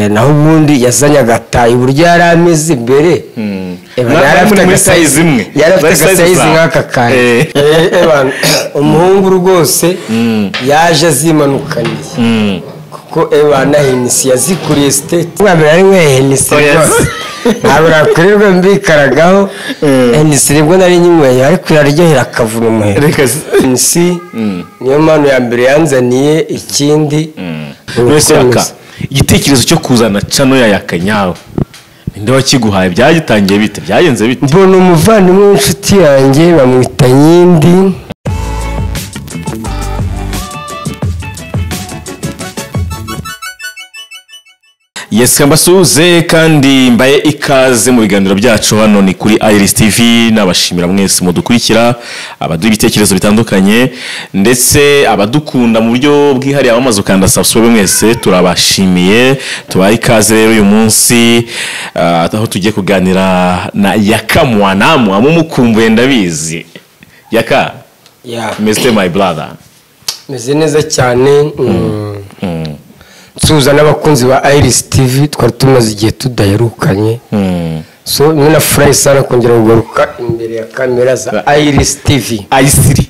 naho ubundi yazanye agatayi uburyo yari ameze imbere yari afite agasayizi imwe yari afite agasayizi nk'aka kanya umuhungu rwose yaje azimanukaniye kuko na Henisi yazikuriye state mwabira ari mwe Henisi rwose ntabwo nakurirwa mbikaragaho Henisi nibwo nari nyinyweye ariko iraryohera akavuna umuhero Henisi niyo mpano ya mbere yanzaniye ikindi wese yaka igitekerezo cyo kuzana cano ya Yakanyawe ninde wakiguhaye byagitangiye bite byagenze bite mbona umuvandimwe w'inshuti yanjye bamwita Nyindi Yes mbasuze kandi mbaye ikaze mu biganiro byacu hano ni kuri Iris TV nabashimira mwese mudukurikira abaduha ibitekerezo bitandukanye ndetse abadukunda mu buryo bwihariye abamaze ukanda subscribe mwese turabashimiye tubaye ikaze rero uyu munsi aho tugiye kuganira na Yaka Mwanamu amumukumbuye ndabizi Yaka Mr my brother meze neza cyane Suza n'abakunzi ba Iris TV twari tumaze igihe tudaherukanye so mina fly sana kongera kugaruka imbere ya kamera za Iris TV Isiri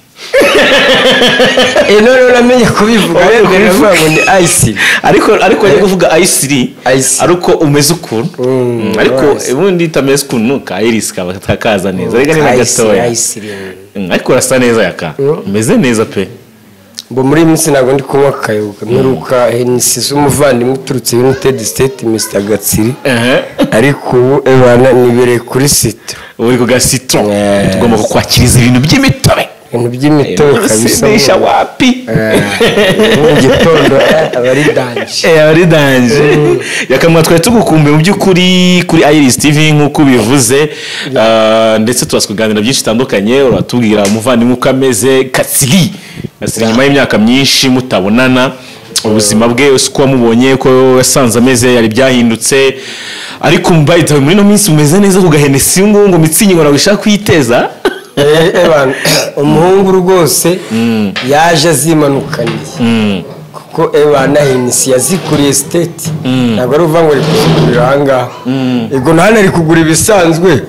none uramenye kubivuga rero bivuga ngo ni Isiri ariko ari kuvuga Isiri ariko umeze ukuntu ariko ubundi tameze ukuntu ka Iris kaba takaza neza rega ni gatoya ariko rasa neza Yaka umeze neza pe Bo muri minsi nago ndi kunywa kayoga meruka Henisi z'umuvandimwe uturutse United State Mr Gatsiri ariko ubu ebana nibere kuri Citro uri kuga Citro tugomba kukwakiriza ibintu by'imitobe kabisa nisha wapi gitondo abari danje Yakamwa twari tugukumbuye mu by'ukuri kuri Iris TV nkuko bivuze ndetse twaskuganira byinshi bitandukanye uratubwira umuvandimwe ukameze Katsiri nyuma y'imyaka myinshi mutabonana ubuzima bwe uko wamubonye ko yasanze ameze yari byahindutse ariko mbayita muri no minsi umeze neza ku gahenesi ngo mitsinyi ngo nabishaka kwiteza umuhungu rwose yaje azimanukaniye kuko na Henisi yazikuriye state ntabwo ari uvuga ngo ari kuzigurira ahangaha ego nahane ari kugura ibisanzwe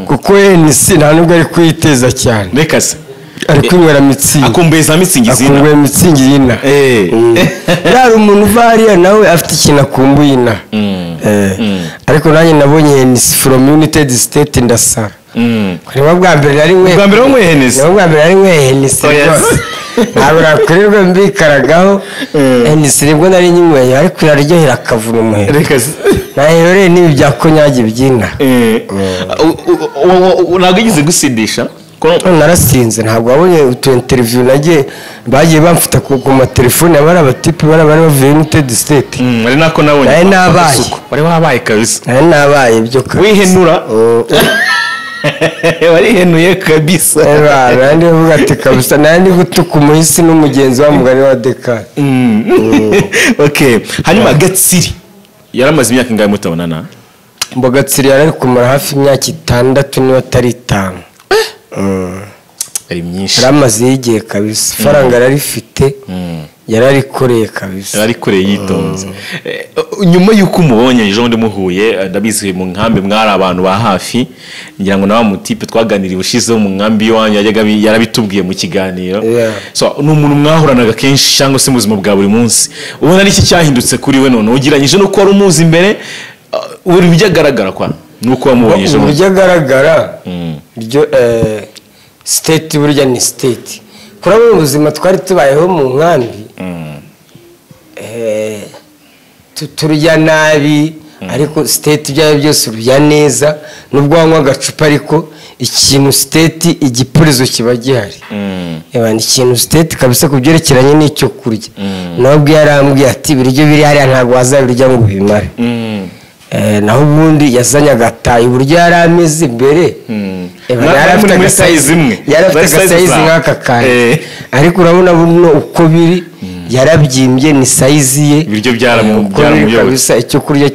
kuko Henisi nta nubwo ari kwiteza cyane reka se ari kwinywera mitsingi akumbuye za mitsingi zina akumbuye mitsingi yina yari umuntu uvariya nawe afite ikintu akumbuye ina ariko nanjye nabonye Henisi from United State ndasara niba bwa mbere ari mwe Henisi niba bwa mbere ari mwe Henisi rwose ntabwo nakurirwa mbikaragaho Henisi nibwo nari nyinyweye ariko iraryohera akavuna umuhero nahereye n'ibi bya konyage by'inka ntabwo igize gusindisha narasinze ntabwo wabonye utu interview nagiye bagiye bamfata ku matelefone abari abatipe bari bavuye United State ari nako nabonye ari nabaye bari wabaye kabisa ari nabaye byo kabisa wihenura warihenuye kabisa nandi uvuga ati kabisa nandi gutuka umuhisi n'umugenzi wa mugani wa Dekar okay hanyuma Gatsiri yaramaze imyaka ingahe mutabonana mbo Gatsiri yari kumara hafi imyaka 6 niba atari 5 ari myinshi ramaze igihe kabisa faranga yarifite yararikoreye kabisa yararikoreye yitonze nyuma yuko umubonye ejo ndi muhuye ndabizi mu nkambi mwari abantu ba hafi ngira ngo nawa mutipe twaganiriye ubushizeho mu nkambi wanyu yarabitubwiye mu kiganiro so n'umuntu mwahoranaga kenshi cyangwa se mu buzima bwa buri munsi ubona ari iki cyahindutse kuri we none ugiranyije no ko wari umuzi imbere uri byagaragara kwa nuko wamubonye ejo buryo agaragara byo state burya ni state kurabona ubuzima twari tubayeho mu nkambi turya nabi ariko state byayo byose urya neza nubwo wanywa agacupa ariko ikintu state igipurizo kiba gihari ni ikintu state kabisa kubyerekeranye n'icyo kurya nabwo yarambwiye ati ibiryo biri hariya ntabwo wazabirya ngo bimare naho ubundi yazanye agatayi uburyo yari ameze imbere yari afite agasayizi imwe yari afite agasayizi nk'aka kanya ariko urabona buno uko biri yarabyimbye ni size ye ibiryo byaramuyobotse icyo kurya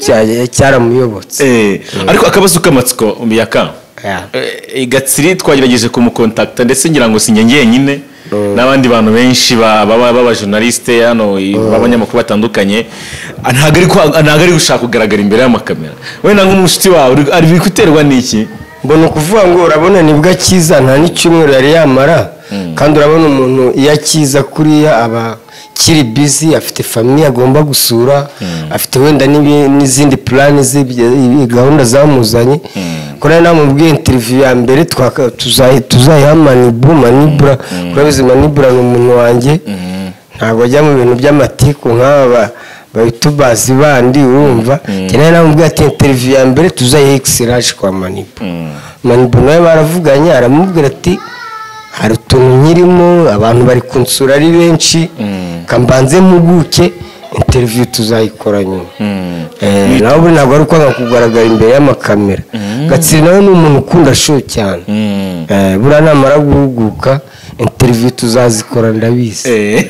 cyaramuyobotse ariko akabazo k'amatsiko Yaka Gatsiri twagerageje kumukontakta ndetse ngira ngo sinye nyine n'abandi bantu benshi baba journaliste hano b'abanyamakuru batandukanye ntago ari gushaka kugaragara imbere y'amakamera wenda nk'umushuti wawe ari bikuterwa n'iki mbona ukuvuga ngo urabona nibwo akiza nta n'icyumweru yari yamara kandi urabona umuntu iyo akiza kuriya aba kiri busy afite famille agomba gusura afite wenda n'izindi plans gahunda zamuzanye kora namubwiye interview ya mbere tuzayiha Manibura kurabizi Manibura ni umuntu wanjye ntabwo ajya mu bintu by'amatiku nk'aba babitubazi bandi urumva cyane namubwiye ati interview ya mbere tuzayiha X-Large kwa Manibura nawe baravuganye aramubwira ati hari utuntu nkirimo abantu bari kunsura ari benshi kambanze mpuguke interview tuzayikora nyuma nawe buri ntabwo ari ukwanga kugaragara imbere y'amakamera Gatsiri nawe ni umuntu ukunda show cyane buriya namara guhuguka interview tuzazikora ndabizi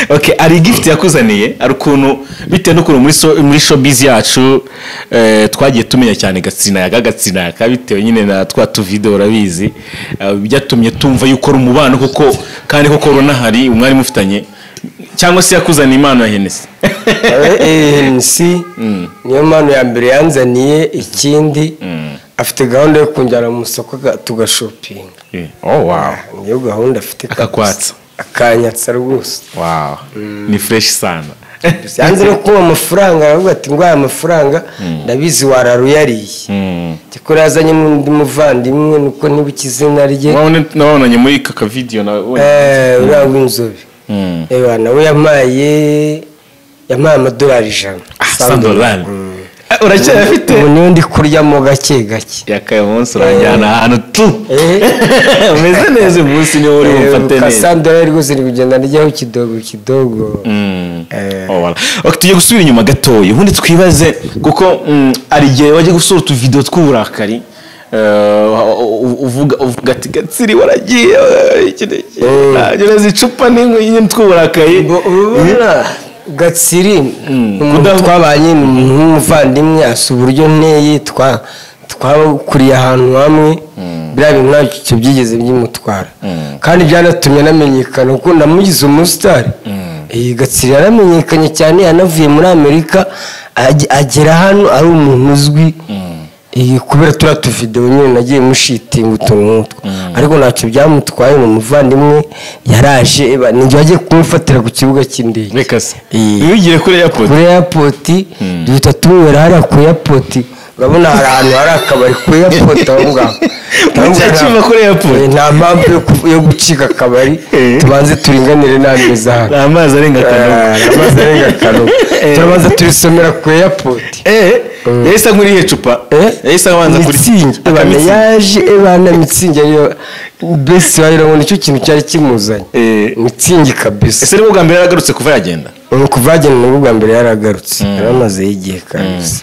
okay ari gift yakuzaniye ari ukuntu bitewe n'ukuntu muri showbiz yacu twagiye tumenya cyane Gatsina bitewe nyine na twa video urabizi byatumye tumva yuko ari umubano kuko kandi koko runahari umwari mufitanye cyangwa se yakuzaniye impano ya Hennessy Hennessy niyo mpano ya mbere yanzaniye ikindi afite gahunda yo kunjyana mu soko tugashopinga wow niyo gahunda afite akakwatsa akanyatsa rwose wow ni fresh sana yanze no kuba amafaranga aravuga ati ngwaye amafaranga ndabizi wararuyariye cyakora yazanye n'undi muvandimwe nuko ntibukizina rye nabonanye muri kaka video uriya w'inzobe nawe yamaye amadolari 100 uracyafite ubu niyo ndi kuryamo gake yakaye umunsi urajyana ahantu tu umeze neza umunsi niwo uri bumfate neza $100 rwose ni kugenda ndyaho kidogo okay tujye gusubira inyuma gatoya ubundi twibaze kuko ari gihe waje gusura utu video tw'uburakari uvuga ati Gatsiri waragiye nagera zicupa n'inyi tw'uburakari Gatsiri twabanye n'umuvandimwe asa uburyo nteye twakuriye ahantu hamwe biriya bintu ntacyo byigeze byimutwara kandi byanatumye namenyekana kuko namugize umusitari Gatsiri yaramenyekanye cyane yanavuye muri Amerika agera hano ari umuntu uzwi kubera turiya tuvideo nyine nagiye mushitinga utuntu nk'utwo ariko ntacyo byamutwaye ni umuvandimwe yaraje ninjye wagiye kumufatira ku kibuga cy'indege reka se wigire kuri airport duhita tumwera hariya ku airport urabona hari ahantu hari akabari ku airport aho ngaho nta mpamvu yo gucika akabari tubanze turinganire n'ameza hano amazi arenga akano turabanza turisomera ku airport yahise nkuriye cupa yahise abanza kuri Mitsingi yaje ebana Mitsingi ariyo besi wayirabona nicyo kintu cyari kimuzanye Mitsingi kabisa ese bwo mbere yaragarutse kuva yagenda bwa mbere yaragarutse yaramaze igihe kabisa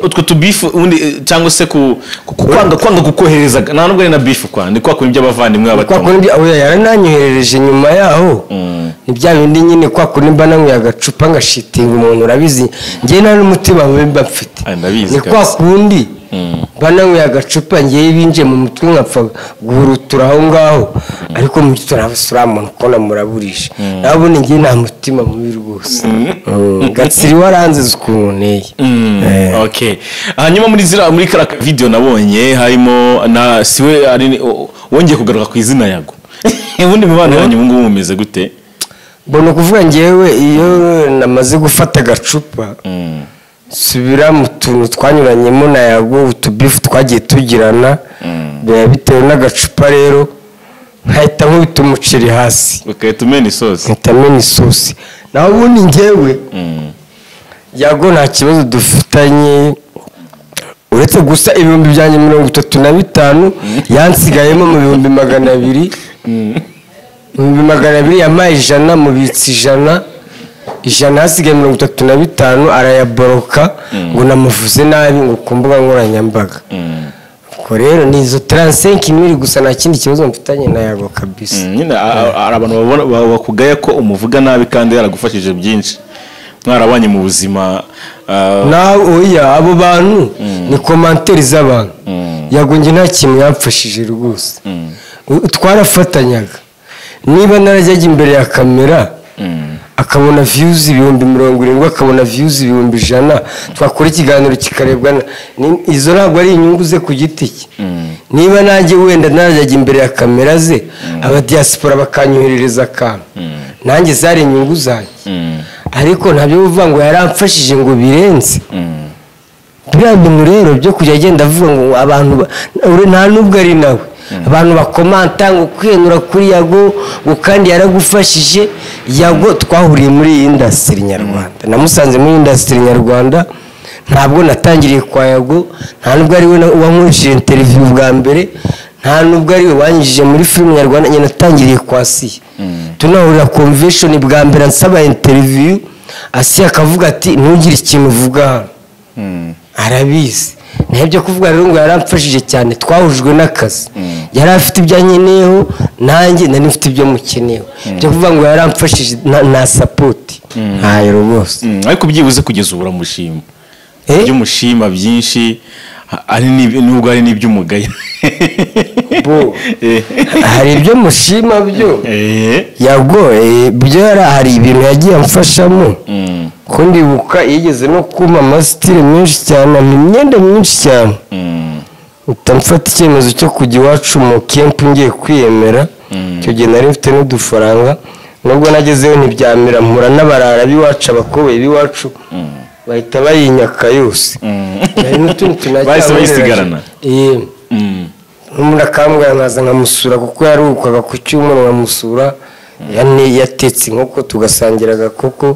utwo tubifu undi cyangwa se kwanga gukohereza nta nubwo ari na bifu kwandi kwa kuri by'abavandimwe abatumwe oya yarananyoherereje nyuma yaho ni bya bindi nyine kwa kuri mba namwe agacupa ngashitinga umuntu urabizi ngiye nta n'umutima wemba mfite ni kwa kundi banamwe agacupa ngiye binje mu mutwe nkapfa guhurutura aho ngaho ariko mu gito n'abasuramuntu ko namuraburisha nabone ngiye nta mutima mubi rwose Gatsiri waranze zukunteye okay hanyuma muri karaka video nabonye harimo na siwe ari wongeye kugaruka ku izina yago ubundi mubana wanyu ngo mumeze gute mbona kuvuga ngewe iyo namaze gufata agacupa subira mu tuntu twanyuranyemo na yago utubifu twagiye tugirana bitewe n'agacupa rero nkahita nkubita umuceri hasi ukahita umena isosi naho ubundi ngewe yago nta kibazo dufitanye uretse gusa 35,000 yansigayemo mu 200 200 yamaye 100 mubitsi 100 hasigaye 35 arayaboroka ngo namuvuze nabi ngo kumbuga nkoranyambaga ko rero nizo 35,000 gusa nta kindi kibazo mfitanye na yago kabisa nyine abantu bakugaya ko umuvuga nabi kandi yaragufashije byinshi mwarabanye mu buzima nawe oya abo bantu ni commentaire z'abantu yago nge nta kintu yapfashije rwose twarafatanyaga niba narajyaga imbere ya kamera akabona views 70,000 akabona views 100,000 twakora ikiganiro kikarebwa izo ntabwo ari inyungu ze ku giti cye niba nanjye wenda narajyaga imbere ya kamera ze aba diaspora bakanyuherereza akantu nanjye zari inyungu zanjye ariko ntabyo bivuga ngo yaramfashije ngo birenze biriya bintu rero byo kujya agenda avuga ngo abantu nta nubwo ari nawe abantu bakomanta ngo kwenura kuri Yago ngo kandi yaragufashije Yago twahuriye muri iyi industry nyarwanda namusanze muri industry nyarwanda ntabwo natangiriye kwa Yago nta nubwo ari we wankurishije interview bwa mbere nta nubwo ari we wanyijije muri film nyarwanda nyine natangiriye kwa Siya tunahurira convention bwa mbere nsaba interview Asiya akavuga ati ntugire ikintu uvuga hano arabizi nibyo kuvuga rero ngo yaramfashije cyane twahujwe n'akazi yari afite ibyo anyeneyeho nanjye nari mfite ibyo mukeneyeho byo kuvuga ngo yaramfashije na support ntayo rwose ariko byibuze kugeza ubu uramushima ibyo mushima byinshi ari nubwo ari n'iby'umugaya hari ibyo mushima byo Yago byo hari ibintu yagiye amfashamo ko ndibuka yigeze no kuma amasitire menshi cyane imyenda myinshi cyane utamfata icyemezo cyo kujya iwacu mu kempu ngiye kwiyemera icyo gihe nari mfite n'udufaranga nubwo nagezeho ntibyamera mpura n'abarara b'iwacu abakoboyi b'iwacu bahita bayinyaka yose hari n'utundi bahise bayisigarana umuntu akambwira nkaza nkamusura kuko yaruhukaga ku cyumweru nkamusura yatetse inkoko tugasangira agakoko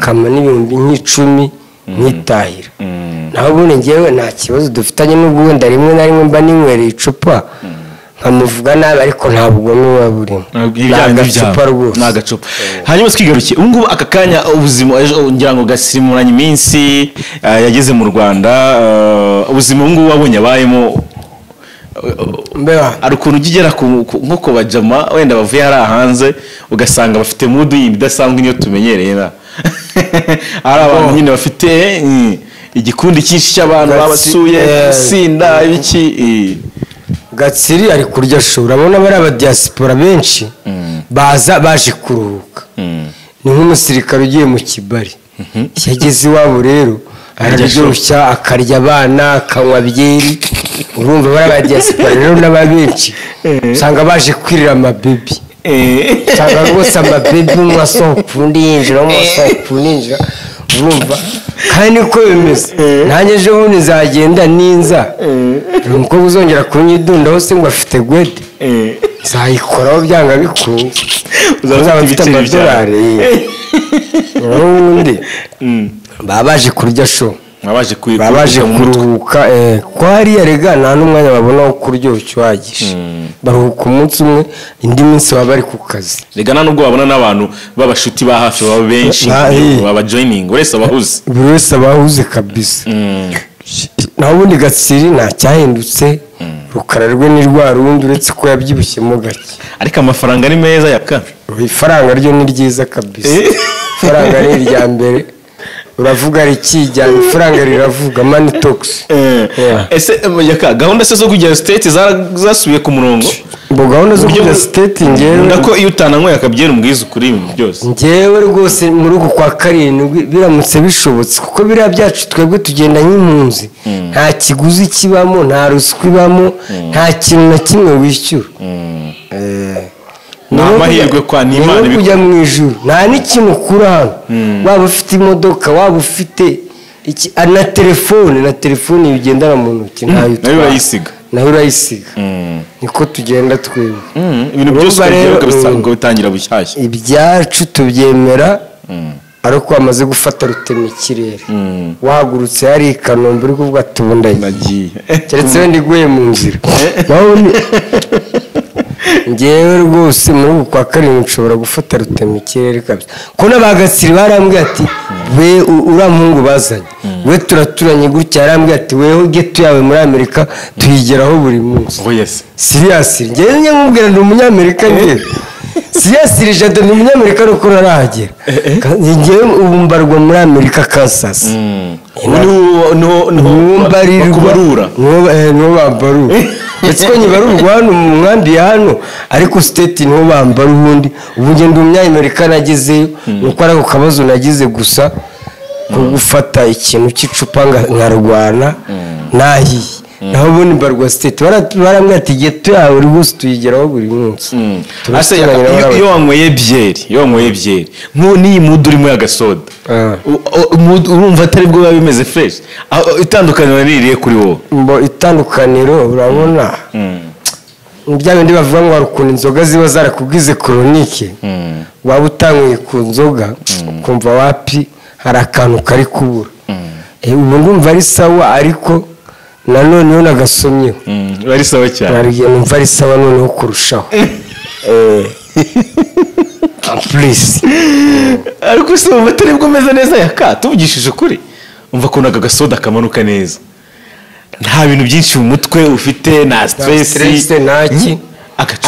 kama n'ibihumbi nk'icumi nkitahira naho ubundi ngewe nta kibazo dufitanye n'ubwo wenda rimwe na rimwe mba ninywereye icupa nkamuvuga nabi ariko nta bugome buba burimo ni agacupa rwose ni agacupa hanyuma twigarukiye ubu ngubu aka kanya ubuzima ngira ngo gasirimuranye iminsi yageze mu Rwanda ubuzima ubu ngubu wabonye abayemo ari ukuntu ugera nko ku bajama wenda bavuye hariya hanze ugasanga bafite mudu yindi idasanzwe niyo tumenyereye hari abantu nyine bafite igikundi cyinshi cy'abantu babasuye gusinda ibiki Gatsiri ari kurya show urabona bari aba diaspora benshi baje kuruhuka ni nk'umusirikare ugiye mu kibari yageze iwabo rero araryoshya akarya abana akanywa byeri urumva bari aba diaspora rero n'ababenshi usanga baje kwirira amabebi usanga rwose amabebi umwe asohoka undi yinjira umwe asohoka undi yinjira urumva kandi niko bimeze nanjye ejo bundi nzagenda ninza umukobwa uzongera kunyidundaho se ngo afite gwede nzayikoraho byanga bikunze uzaba mfite amadolari ubundi baba baje kurya show babaje kuruhuka ko hariya rega nta n'umwanya babona wo kuryoshya uhagije baruhuka umunsi umwe indi minsi baba bari ku kazi rega nta nubwo babona n'abantu b'abashuti ba hafi baba benshi baba joining buri wese abahuze kabisa naho ubundi Gatsiri nta cyahindutse rukara rwe ni rwa rundi uretse ko yabyibushyemo gake ariko amafaranga ni meza yaka ifaranga ryo ni ryiza kabisa ifaranga ni irya mbere uravuga rikijyana ifaranga riravuga money talks ese yaka gahunda se zo kujya state zasubiye ku murongo bo gahunda zo kujya state ngewe ndako iyo utananyoye akabyera umbwiza ukuri ibintu byose ngewe rwose muri uko kwa karindwi biramutse bishobotse kuko biriya byacu twebwe tugenda nk'impunzi nta kiguzi kibamo nta ruswa ibamo nta kintu na kimwe wishyura n'amahirwe kwa n'Imana kujya mu ijuru nta n'ikintu ukura hano waba ufite imodoka waba ufite na telefone bigendana mu ntoki nayo urayisiga niko tugenda twebwe ibintu byose ukabisanzwe bitangira bushyashya ibyacu tubyemera ariko wamaze gufata rutema ikirere wahagurutse hari i Kanombe uri kuvuga ati ubu ndagiye keretse wenda iguye mu nzira ngewe rwose muri uku kwa karindwi nshobora gufata rutema ikirere kabisa ko n'abagatsiri barambwiye ati we uriya muhungu bazanye we turaturanye gutya yarambwiye ati weho geto yawe muri Amerika tuyigeraho buri munsi siriyasiri ngewe nkubwira ndi umunyamerika ngewe siriyasiri jado ni umunyamerika nuko narahagera ngewe ubu mbarwa muri Amerika Kansas nuwo bambarura nuwo bambarura ndetse ko nyibarurwa hano mu nkambi ya hano ariko state niho bambara ubundi ubu ngenda umunyamerika nagezeyo nuko ari ako kabazo nagize gusa ko gufata ikintu cy'icupa nkarwana nahiye naho ubundi mbarwa state barambwira ati geto yawe uri bose tuyigeraho buri munsi iyo wanyweye byeri n'iyi mudu urimo y'agasoda urumva atari bwo biba bimeze fresh itandukaniro ririye kuri wowe itandukaniro urabona bya bindi bavuga ngo hari ukuntu inzoga ziba zarakubwize koronike waba utanyweye ku nzoga ukumva wapi hari akantu kari kubura ubu ndumva ari sawa ariko nanone nagasomyeho ari sawa cyane numva ari sawa noneho kurushaho please ariko se ubu batari bwo meze neza yaka tuvugishije ukuri umva ko naga gasoda kamanuka neza nta bintu byinshi mu mutwe ufite na stress naki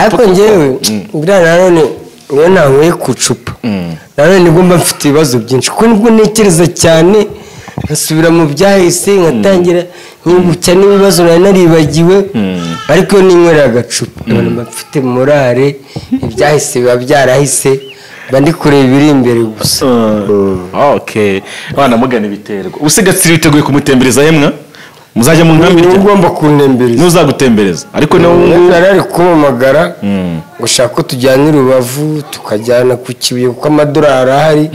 ariko njyewe bira nanone niyo nanyweye ku cupa nanone nibwo mba mfite ibibazo byinshi kuko nibwo ntekereza cyane nkasubira mu byahise nkatangira nkibuka n'ibibazo nari naribagiwe ariko ninywera agacupa mba mfite morale ibyahise biba byarahise mba ndi kureba ibiri imbere gusa okay bana mugana ibiterwa usigatsira biteguye kumutembereza yemwa muzajya mu nkambi ni ugomba kuntembereza nuzagutembereza ariko narari kumamagara ngo shaka ko tujyana Rubavu tukajyana ku Kibuye kuko amadolari ahari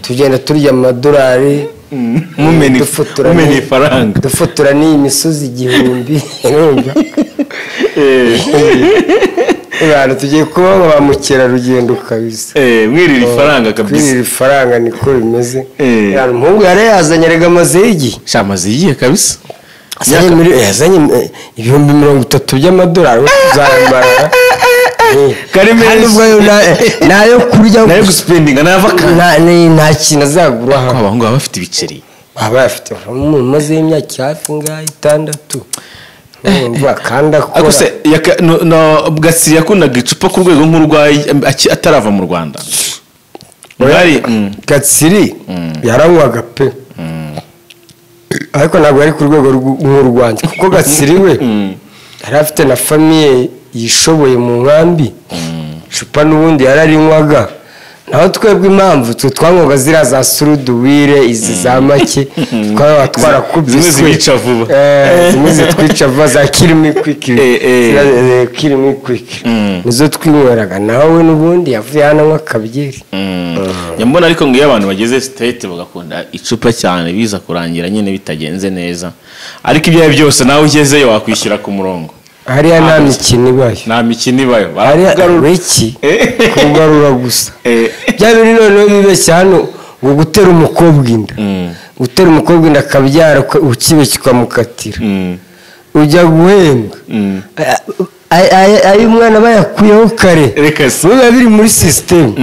tugenda turya amadolari mumeni ifaranga dufotora n'iyi misozi 1000 urumva abantu tugiye kuba ba mukerarugendo kabisa mwirira ifaranga kabisa mwirira ifaranga niko bimeze yani umuhungu yari yazanye rega amazigi shamaziye kabisa yazanye 30,000 by'amadolari uzayamara kari meza nayo kurya nayo guspendinga nta kintu azagura ko abahungu baba bafite ibiceri baba bafite maze imyaka hafi ngaho 6 umva kandi akora ako se Gatsiri yakundaga icupa ku rwego nk'urwayi atarava mu Rwanda Gatsiri yaranywaga pe ariko ntabwo ari ku rwego nk'urwanjye kuko Gatsiri we yari afite na famiye yishoboye mu nkambi icupa n'ubundi yararinywaga naho twebwe impamvu twanywaga ziriya za suruduwire izi za make twaba twarakubiswe zimwe zibica vuba zimwe zitwica vuba za kirimi kwikiri nizo twinyweraga nawe n'ubundi yavuye hano nk'akabyeri nyambona ariko ngo iyo abantu bageze state bagakunda icupa cyane biza kurangira nyine bitagenze neza ariko ibyo byose nawe ugezeyo wakwishyira ku murongo hariya nta mikino ibayo barakugarura iki kugarura gusa bya biri noneho bibeshya hano ngo gutera umukobwa inda akabyara ukibe kikamukatira ujya guhembwa ayo umwana bayakuyeho kare biba biri muri sisiteme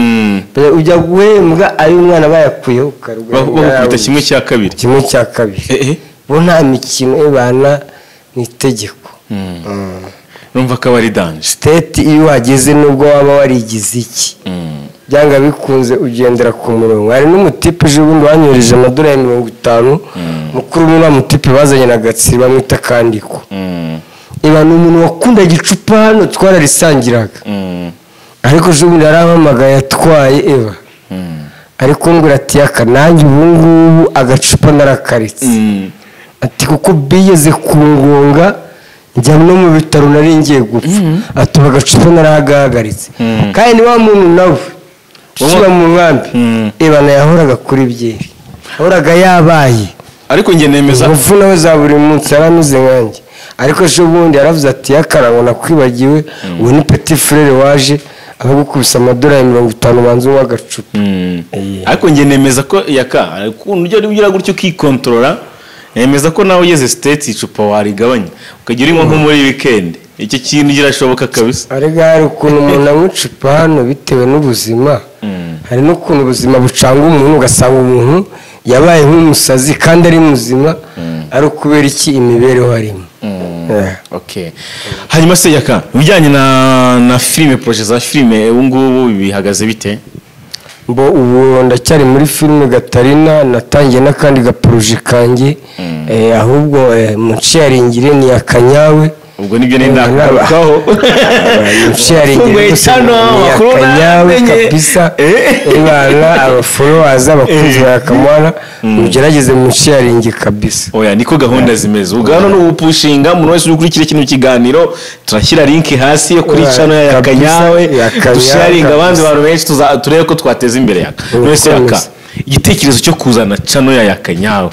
ujya guhembwa ayo umwana bayakuyeho kare bakubita kimwe cya kabiri bo nta mikino ibana n'itegeko numva ko ari danje state iyo wageze nubwo waba warigize iki byanga bikunze ugendera ku murongo hari n'umutipe je bundi wanyoreje amadolari 50 mukuru n'uwa mutipe bazanye na Gatsiri bamwita Kandiko iba n'umuntu wakunda gicupa hano twararisangiraga ariko je bundi arampamagaye atwaye eva ariko ngura ati akanange ubungubu agacupa narakaritse ati kuko biyeze kungonga njya no mu bitaro nari ngiye gupfa atuba agacupa narahagaritse kandi ni wa muntu nawe ushyira mu nkambi ibana yahoraga kuri byeri ahoraga yabaye ariko nge nemeza ubu nawe za buri munsi yaramize nkanjye ariko ejo bundi yaravuze ati yakarangwa nakwibagiwe ubu ni petit frere waje abagukubisa amadolari 50 banze w'agacupa ariko nge nemeza ko yaka ukuntu ujya ugira gutyo kikontrola nemeza ko nawe ugeze state icupa warigabanya ukagira inko nko muri weekend icyo kintu girashoboka kabisa arega hari ukuntu umuntu amucupa hano bitewe n'ubuzima hari n'ukuntu ubuzima bucanga umuntu ugasanga umuntu yabaye nk'umusazi kandi ari muzima ari ukubera iki imibereho harimo okay hanyuma se yaka bijyanye na filime projet za filime ubu ngubu bihagaze bite ubu ndacyari muri filime Gatarina natangiye n'akandi gaproje kanjye ahubwo mu sharingire ni akanyawe ubwo nibyo nenda kugarukaho sharing chano akanyawe kabisa ibana aba followers abakunzi ba Kamwana mugerageze mu sharing kabisa. Oya niko gahunda zimeze ugano no upushinga umuntu wese uri kuri kino kiganiro turashyira link hasi yo kuri channel ya Kanyawe dusharinga abandi bantu benshi turebe ko twateza imbere yaka wese yaka igitekerezo cyo kuzana channel ya Kanyawe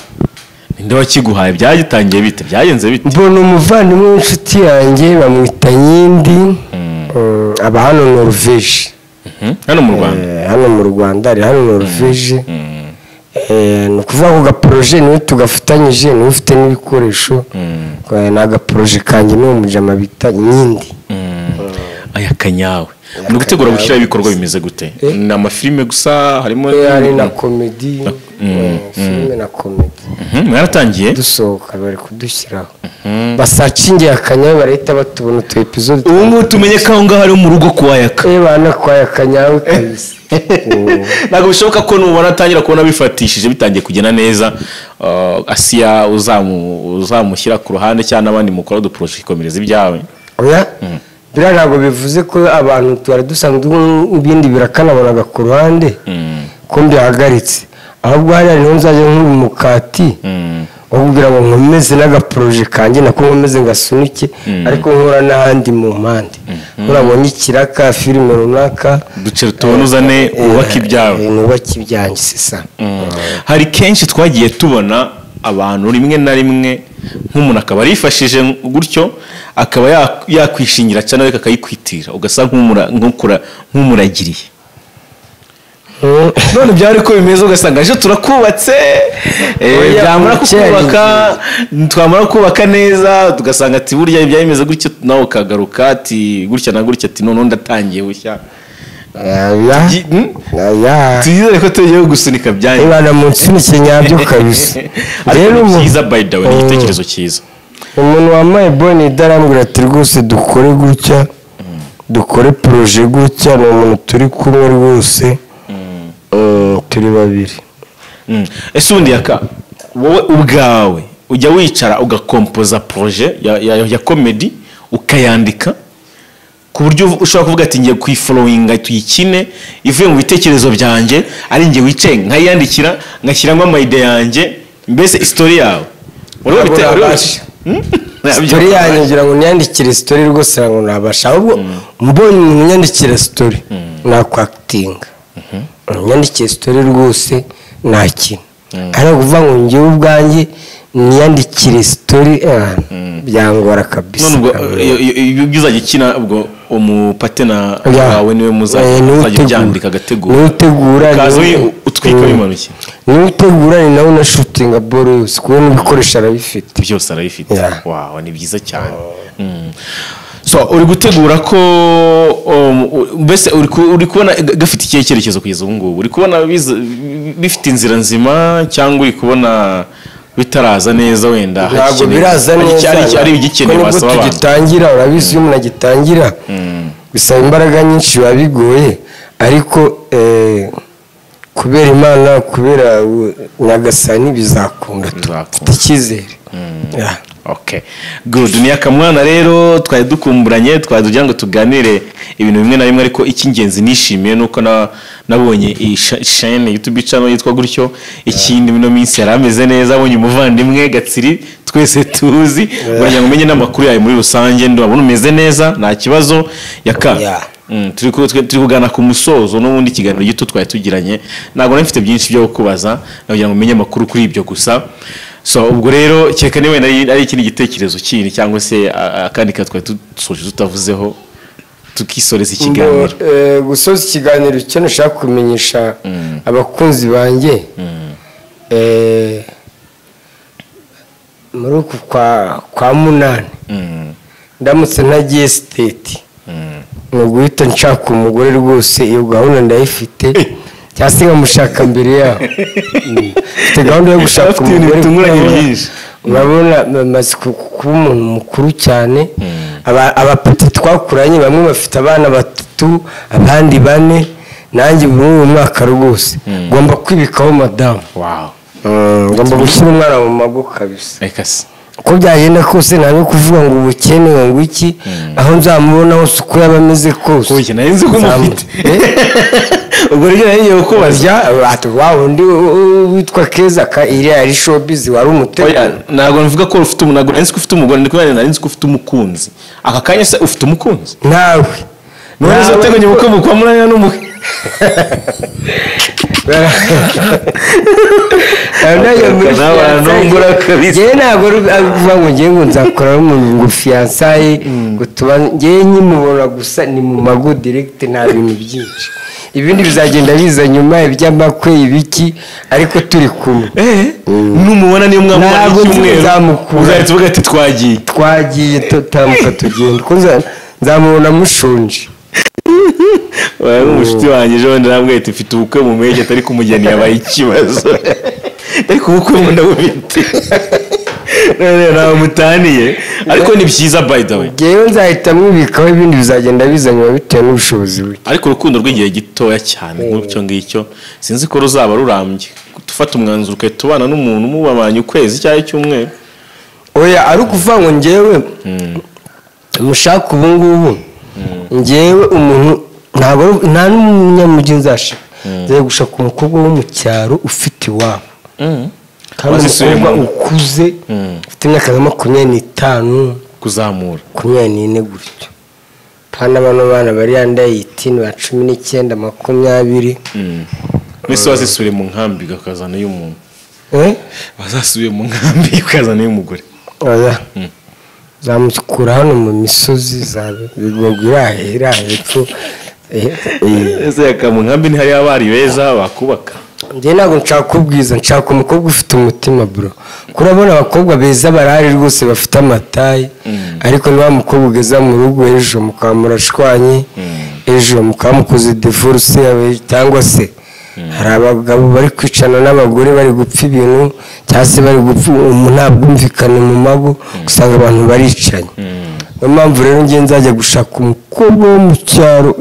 ninde wakiguhaye byagitangiye bite byagenze bite? Mbona umuvandimwe w'inshuti yanjye bamwita Nyindi aba hano Norvège hano mu Rwanda hano mu Rwanda ari hano Norvège no kuvuga ko ga projet niwe tugafatanyije niwe ufite n'ibikoresho naga projet kanjye no mujama bita Nyindi aya Kanyawe no gutegura gushyira ibikorwa bimeze gute na amafilme gusa harimo na comedy filme na comedy mwaratangiye dusohoka bari kudushyiraho basacinge ya Kanyawe barahita batubona tu episode ubu tumenye ko ngaho ari mu rugo kwa Yaka bana kwa ya Kanyawe kabisa ntabwo bishoboka ko nubona atangira kubona bifatishije bitangiye kugena neza Asia uzamushyira ku ruhande cyane abandi mukora du projet ikomereza ibyawe. Oya bira ntabwo bivuze ko abantu twari dusanzwe ibindi birakanabonaga ku ruhande ko mbihagaritse ahubwo hari niho nzaje nk'umukati ubwira ngo nkomeze naga projet kanje nako nkomeze ngasunike ariko nkora n'ahandi mu mpande urabona ikiraka filime runaka ducere tubonuzane ubaka ibyawe nubaka ibyanjye sisa. Hari kenshi twagiye tubona abantu rimwe na rimwe nk'umuntu akaba arifashije gutyo akaba yakwishingira cyane ariko akayikwitira ugasa nk'umuragiriye none byari ko bimeze ugasanga ejo turakubatse byamara kukubaka twamara kubaka neza tugasanga ati burya ibya bimeze gutyo nawe ukagaruka ati gutya na gutya ati none ndatangiye bushya tuyizere ko tugiye gusunika byanyu ibana mu nsunike nyabyo kabisa. Rero cyiza by the way ni igitekerezo cyiza umuntu wamaye boni idarambwira ati rwose dukore gutya dukore projet gutya ni umuntu turi kumwe rwose turi babiri. Ese ubundi Yaka wowe ubwawe ujya wicara ugakompoza projet ya comedy ukayandika ku buryo ushobora kuvuga ati ngiye kuyifollowinga tuyikine ivuye mu bitekerezo byanjye ari ngiye wicaye nkayandikira ngashyiramo ama idea yanjye mbese story yawe urwo bitekerezo story yanjye ngira ngo nyandikire story rwose ngo nabasha ahubwo mbonye umuntu nyandikira story nakwactinga nyandikire story rwose nakina ari kuvuga ngo ngiye ubwanjye niyandikire story byangora kabisa. None ubwo bizajya kina ubwo umupatena wawe niwe muzajya byandika gategura n'utegura kazi utwika bimanuke n'utegura ni nawe na shooting ball yose kubona ibikoresho arabifite byose arabifite. Wow ni byiza cyane. So uri gutegura ko mbese uri kubona gafite icyerekezo kugeza ubu ngubu uri kubona bifite inzira nzima cyangwa uri kubona bitaraza neza wenda ntabwo biraza neza ari igikenewe wasaba abantu tugitangira urabizi iyo umuntu agitangira bisaba imbaraga nyinshi biba bigoye ariko kubera Imana kubera Nyagasani bizakunda tukizere. Okay good ni Akamwana rero twari dukumburanye twadugira ngo tuganire ibintu bimwe na bimwe ariko icy'ingenzi nishimiye nuko nabonye chaîne YouTube channel yitwa gutyo ikindi bino minsi yarameze neza abonye umuvandimwe Gatsiri twese tuzi burya ngo menye namakuru yayo muri rusange ndabona umeze neza nta kibazo Yaka turi kugana ku musozo n'ubundi kiganiro gito twari tugiranye ntabwo nafite byinshi byo kubaza nagira ngo menye amakuru kuri ibyo gusa. So ubwo rero cyeka niwe ari ikindi gitekerezo kindi cyangwa se akandi katwaye tusoje tutavuzeho tukisoreza ikiganiro gusoza ikiganiro cyo nashaka kumenyesha abakunzi banjye muri uku kwa munani ndamutse ntagiye state no guhita nshaka umugore rwose iyo gahunda ndayifite cyase ngamushaka mbere yaho mfite gahunda yo gushaka umugore urabona maze kuba umuntu mukuru cyane abapeti twakuranye bamwe bafite abana 3 abandi 4 nanjye buri mwaka rwose ngomba kwibikaho madamu. Wow ngomba gushyira umwana mu mago kabisa. uko byagenda kose ntabwo kuvuga ngo ubukene ngo iki aho nzamubona hose uko yaba ameze kose oya nari nzi ko mufite ubwo rero yagiye kubaza wa undi witwa Keza iriya ari showbiz wari umutego oya ntabwo mvuga ko ufite ntabwo nari nzi ko ufite umugore ndiko nari nzi ko ufite umukunzi aka kanya se ufite umukunzi nawe none uzateganya ubukwe mukwa muranya n'umukwe ntabwo avuga ngo ngiye ngo nzakora n'umuntu ngo fiyansaye ngo tuba ngiye nkimubona gusa ni mu mago direct nta bintu byinshi ibindi bizagenda biza nyuma iby'amakwe ibiki ariko turi kumwe numubona niyo mwamubona icyumweru uzahita uvuga ati twagiye tutamuka tugenda ko nzamubona mushonje wari umushuti wanjye ejo bundi namwe ati ufite ubukwe mu mege atari kumugeni yabaye ikibazo ariko ubukwe mu ndabufite none nawe mutaniye ariko ni byiza by the way ngewe nzahita mwibikaho ibindi bizagenda biza nyuma bitewe n'ubushobozi buke ariko urukundo rw'igihe gitoya cyane nk'icyo ngicyo sinzi ko ruzaba rurambye gufata umwanzuro ukahita ubana n'umuntu mubabanye ukwezi cyangwa icyumweru oya ari ukuvuga ngo ngewe mushaka ubu ngubu ngewe umuntu nta n'umunyamujyi nzashaka ngiye gushaka umukobwa wo mu cyaro ufite iwabo kandi umukobwa ukuze ufite imyaka nka 25 kuzamura 24 gutyo pana bano bana bari yanda 18 ba 19 20 mwese wazisubire mu nkambi gakazana y'umuntu bazasubiye mu nkambi ukazana y'umugore oya zamukura hano mu misozi zabe bigogura hepfo ese akamu nkambi ni hari abari beza bakubaka njye ntabwo nshaka kubwiza nshaka umukobwa ufite umutima bro kurabona abakobwa beza barahari rwose bafite amatayi ariko niba mukobwa ugeza mu rugo ejo mukaba murashwanye ejo mukaba mukoze divorce cyangwa se hari abagabo bari kwicana n'abagore bari gupfa ibintu cyangwa se bari gupfa nta bwumvikane mu mago usanga abantu baricanye niyo mpamvu rero ngiye nzajya gushaka umukobwa wo mu cyaro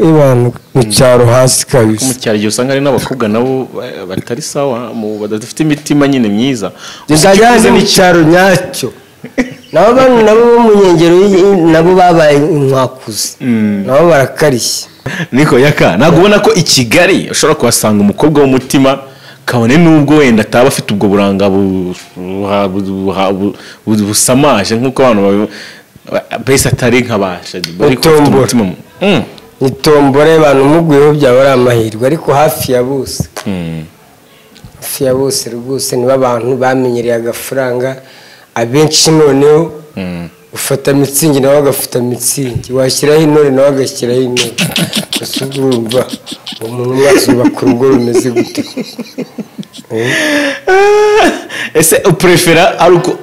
mu cyaro hasi kabisa mu cyaro igihe usanga hari n'abakobwa nabo batari sawa badafite imitima nyine myiza nzajya mu cyaro nyacyo nabo bo mu nkengero nabo babaye inkwakuzi nabo barakarishye niko yaka ntabwo ubona ko i Kigali ushobora kuhasanga umukobwa w'umutima kabone n'ubwo wenda ataba afite ubwo buranga busamaje nk'uko abantu bese atari nk'abasha bari kufite umutima nitombore abantu mugwiho byaba ari amahirwe ariko hafi ya bose rwose niba abantu bamenyereye agafaranga abenshi noneho ufata mitsingi nawe agafata mitsingi washyiraho intore nawe agashyiraho intore gusa urumva umuntu mwazubaka urugo rumeze gute ese uprefera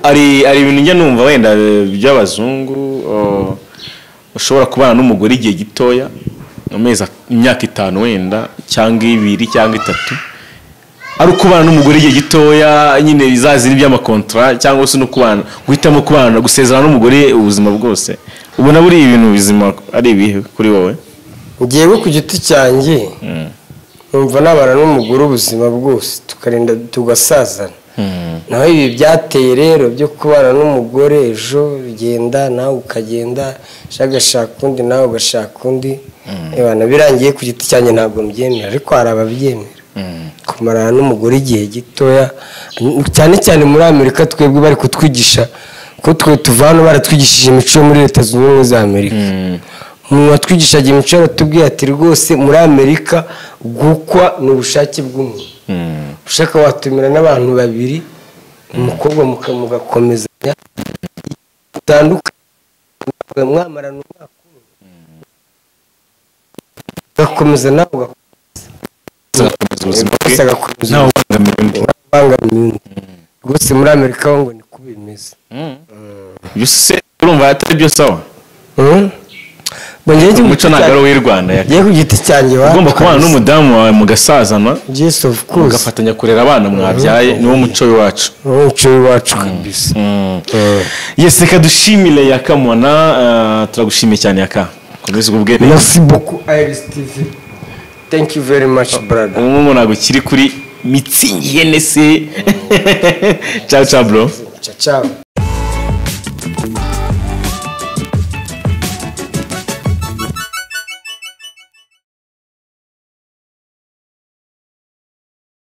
ari ibintu njya numva wenda by'abazungu ushobora kubana n'umugore igihe gitoya amezi imyaka 5 wenda cyangwa 2 cyangwa 3 ari kubana n'umugore igihe gitoya nyine bizazira iby'amakontra cyangwa se no kubana guhitamo kubana gusezerana n'umugore ubuzima bwose ubona buri ibintu bizima ari ibihe kuri wowe ngiye ku giti cyanjye numva nabana n'umugore ubuzima bwose tukarinda tugasazana naho ibi byateye rero byo kubana n'umugore ejo bigenda nawe ukagenda shagashaka undi nawe ugashaka undi ebana birangiye ku giti cyanjye ntabwo mbyemera ariko hari ababyemera kumarana n'umugore igihe gitoya cyane cyane muri Amerika twebwe bari kutwigisha ko twe tuvana baratwigishije imico muri Leta Zunze Ubumwe za Amerika umuntu watwigishaga imico yaratubwiye ati rwose muri Amerika gukwa ni ubushake bw'umuntu ushaka watumira n'abantu babiri umukobwa mugakomezanya utandukanye mwamarana umwaka ugakomeza nawe rwose muri Amerika ngo ni kubimeze bise urumva atari byo sawa umuco nagaro w'i Rwanda yagiye ku giti cyanjye ugomba kubana n'umudamu wawe mugasazana yes of course mugafatanya kurera abana mwabyaye niwo muco w'iwacu kabisa yes reka dushimire Yakamwana turagushimiye cyane Yaka komeza ubwo bwene merci beaucoup Iris TV thank you very much brother umuntu ntabwo kiri kuri mitsingi yenese ciao ciao bro ciao